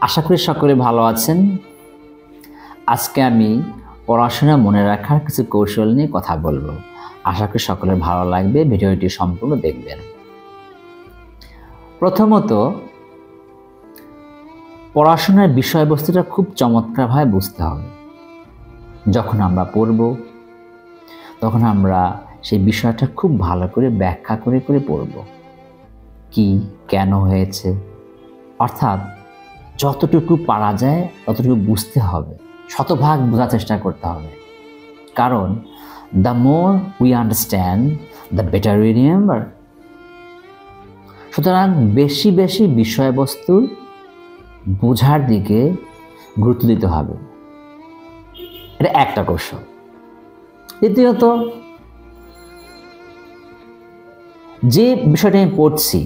আশা করি সকলে ভালো আছেন। আজকে আমি পড়াশোনা মনে রাখার কিছু কৌশল নিয়ে কথা বলবো। আশা করি সকলের ভালো লাগবে, ভিডিওটি সম্পূর্ণ দেখবেন। প্রথমত, পড়াশোনার বিষয়বস্তুটা খুব চমৎকারভাবে বুঝতে হবে। যখন আমরা পড়ব তখন আমরা সেই বিষয়টা খুব ভালো করে ব্যাখ্যা করে করে পড়ব, কি কেন হয়েছে, অর্থাৎ যতটুকু পারা যায় ততটুকু বুঝতে হবে, শতভাগ বোঝার চেষ্টা করতে হবে। কারণ the more we understand the better we remember. সুতরাং বেশি বেশি বিষয়বস্তু বোঝার দিকে গুরুত্ব দিতে হবে, এটা একটা কৌশল। দ্বিতীয়ত, যে বিষয়টা আমি পড়ছি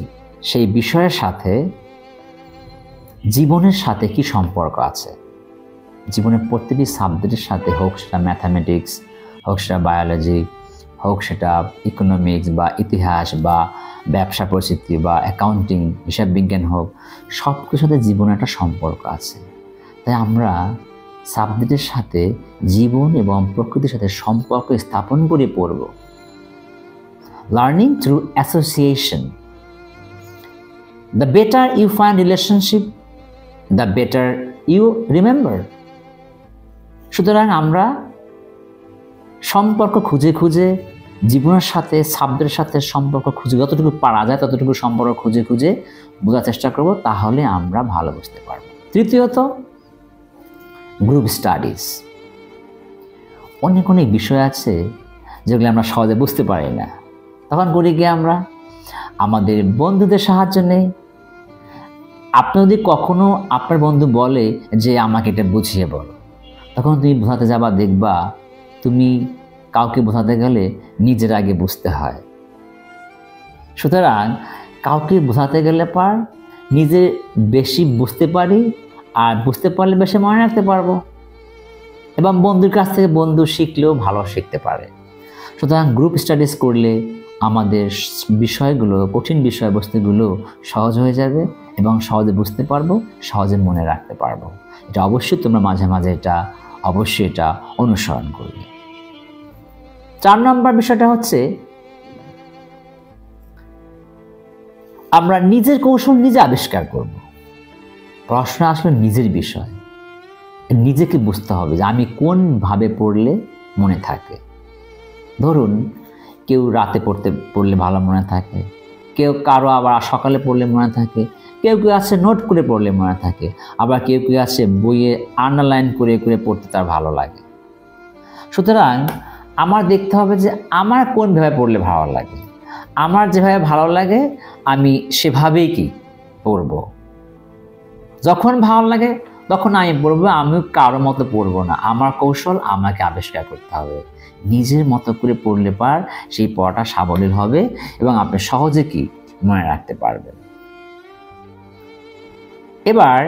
সেই বিষয়ের সাথে জীবনের সাথে কি সম্পর্ক আছে। জীবনের প্রতিটি সাবজেক্টের সাথে, হোক সেটা ম্যাথামেটিক্স, হোক সেটা বায়োলজি, হোক সেটা ইকোনমিক্স বা ইতিহাস বা ব্যবসা পরিস্থিতি বা অ্যাকাউন্টিং, হিসাব বিজ্ঞান হোক, সব কিছুর সাথে জীবনের একটা সম্পর্ক আছে। তাই আমরা সাবজেক্টের সাথে জীবন এবং প্রকৃতির সাথে সম্পর্ক স্থাপন করে পড়ব। Learning through association. The better you find relationship, the better you remember. সুতরাং আমরা সম্পর্ক খুঁজে খুঁজে জীবনের সাথে, সাবজেক্টের সাথে সম্পর্ক খুঁজে, যতটুকু পারা যায় ততটুকু সম্পর্ক খুঁজে খুঁজে বোঝার চেষ্টা করব, তাহলে আমরা ভালো বুঝতে পারব। তৃতীয়ত, গ্রুপ স্টাডিজ। অনেক অনেক বিষয় আছে যেগুলো আমরা সহজে বুঝতে পারি না, তখন করি গিয়ে আমরা আমাদের বন্ধুদের সাহায্য নেই। আপনি যদি কখনো আপনার বন্ধু বলে যে আমাকে এটা বুঝিয়ে বলো, তখন তুমি বোঝাতে যাবা, দেখবা তুমি কাউকে বোঝাতে গেলে নিজের আগে বুঝতে হয়। সুতরাং কাউকে বোঝাতে গেলে নিজে বেশি বুঝতে পারি, আর বুঝতে পারলে বেশি মনে রাখতে পারবো, এবং বন্ধুর কাছ থেকে বন্ধু শিখলেও ভালো শিখতে পারে। সুতরাং গ্রুপ স্টাডিজ করলে আমাদের বিষয়গুলো, কঠিন বিষয়বস্তুগুলো সহজ হয়ে যাবে এবং সহজে বুঝতে পারবো, সহজে মনে রাখতে পারবো। এটা অবশ্যই তোমরা মাঝে মাঝে এটা অনুসরণ করবে। 4 নম্বর বিষয়টা হচ্ছে, আমরা নিজের কৌশল নিজে আবিষ্কার করব। পড়াশোনা আসলে নিজের বিষয়, নিজেকে বুঝতে হবে যে আমি কোনভাবে পড়লে মনে থাকে। ধরুন, কেউ রাতে পড়লে ভালো মনে থাকে, কারো আবার সকালে পড়লে মনে থাকে, কেউ আছে নোট করে পড়লে মনে থাকে, আবার কেউ আছে বইয়ে আন্ডারলাইন করে করে পড়তে তার ভালো লাগে। সুতরাং আমার দেখতে হবে যে আমার কোনভাবে পড়লে ভালো লাগে। আমার যেভাবে ভালো লাগে আমি সেভাবেই পড়ব। যখন ভালো লাগে তখন আমি পড়বো, আমিও কারো মতো পড়বো না। আমার কৌশল আমাকে আবিষ্কার করতে হবে। নিজের মতো করে পড়লে সেই পড়াটা সাবলীল হবে এবং আপনি সহজে মনে রাখতে পারবেন। এবার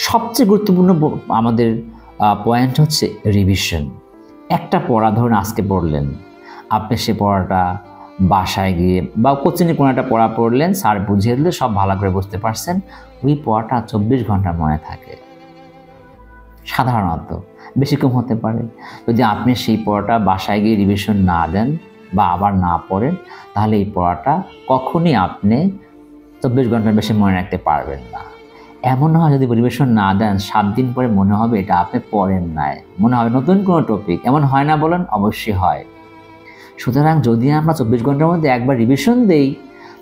সবচেয়ে গুরুত্বপূর্ণ আমাদের পয়েন্ট হচ্ছে রিভিশন। একটা পড়া ধরুন আজকে পড়লেন, আপনি সে পড়াটা বাসায় গিয়ে বা কোচিংয়ে কোনো একটা পড়া পড়লেন, স্যার বুঝিয়ে দিলে সব ভালো করে বুঝতে পারছেন, ওই পড়াটা 24 ঘন্টা মনে থাকে। সাধারণত বেশি কম হতে পারে। যদি আপনি সেই পড়াটা বাসায় গিয়ে রিভিশন না দেন বা আবার না পড়েন, তাহলে এই পড়াটা কখনই আপনি 24 ঘন্টার বেশি মনে রাখতে পারবেন না। এমন হয় যদি রিভিশন না দেন, 7 দিন পরে মনে হবে এটা আপনি পড়েন নাই, মনে হবে নতুন কোনো টপিক। এমন হয় না বলেন? অবশ্যই হয়। সুতরাং যদি আমরা 24 ঘন্টার মধ্যে একবার রিভিশন দেই,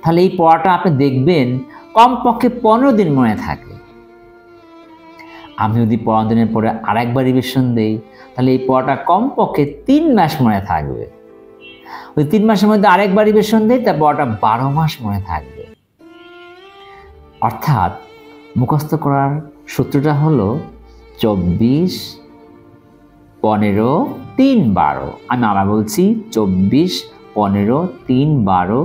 তাহলে এই পড়াটা আপনি দেখবেন কমপক্ষে 15 দিন মনে থাকে। আমি যদি 15 দিনের পরে আরেকবার রিভিশন দেই, তাহলে এই পড়াটা কমপক্ষে 3 মাস মনে থাকবে। ওই 3 মাসের মধ্যে আরেকবার রিভিশন দেই, তার পড়াটা 12 মাস মনে থাকবে। অর্থাৎ মুখস্থ করার সূত্রটা হলো 24, 15, 3, 12। আমি আবার বলছি 24, 15, 3, 12,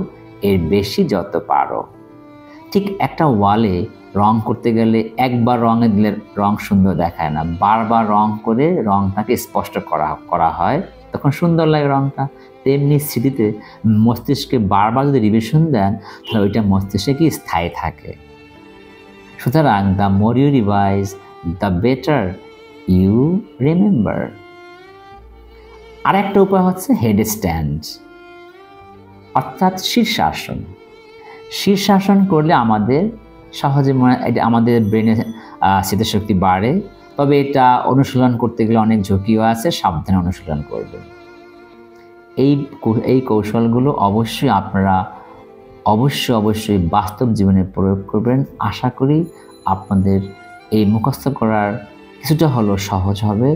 এর বেশি যত পারো। ঠিক একটা ওয়ালে রং করতে গেলে একবার রঙে দিলে রং সুন্দর দেখায় না, বারবার রং করে রংটাকে স্পষ্ট করা হয়, তখন সুন্দর লাগে রংটা। তেমনি স্মৃতিতে মস্তিষ্কে বারবার যদি রিভিশন দেন, তাহলে ওইটা মস্তিষ্কে স্থায়ী থাকে। সুতরাং the more you revise, the better you remember. আরেকটা উপায় হচ্ছে হেড স্ট্যান্ড, অর্থাৎ শীর্ষাসন। শীর্ষাসন করলে আমাদের সহজে আমাদের ব্রেনে স্মৃতিশক্তি বাড়ে, তবে এটা অনুশীলন করতে গেলে অনেক ঝুঁকিও আছে, সাবধানে অনুশীলন করবেন। এই কৌশলগুলো অবশ্যই আপনারা অবশ্যই বাস্তব জীবনে প্রয়োগ করবেন। আশা করি আপনাদের এই মুখস্থ করার কিছুটা হলেও সহজ হবে।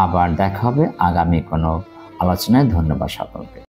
আবার দেখা হবে আগামী কোনো আলোচনায়। ধন্যবাদ সকলকে।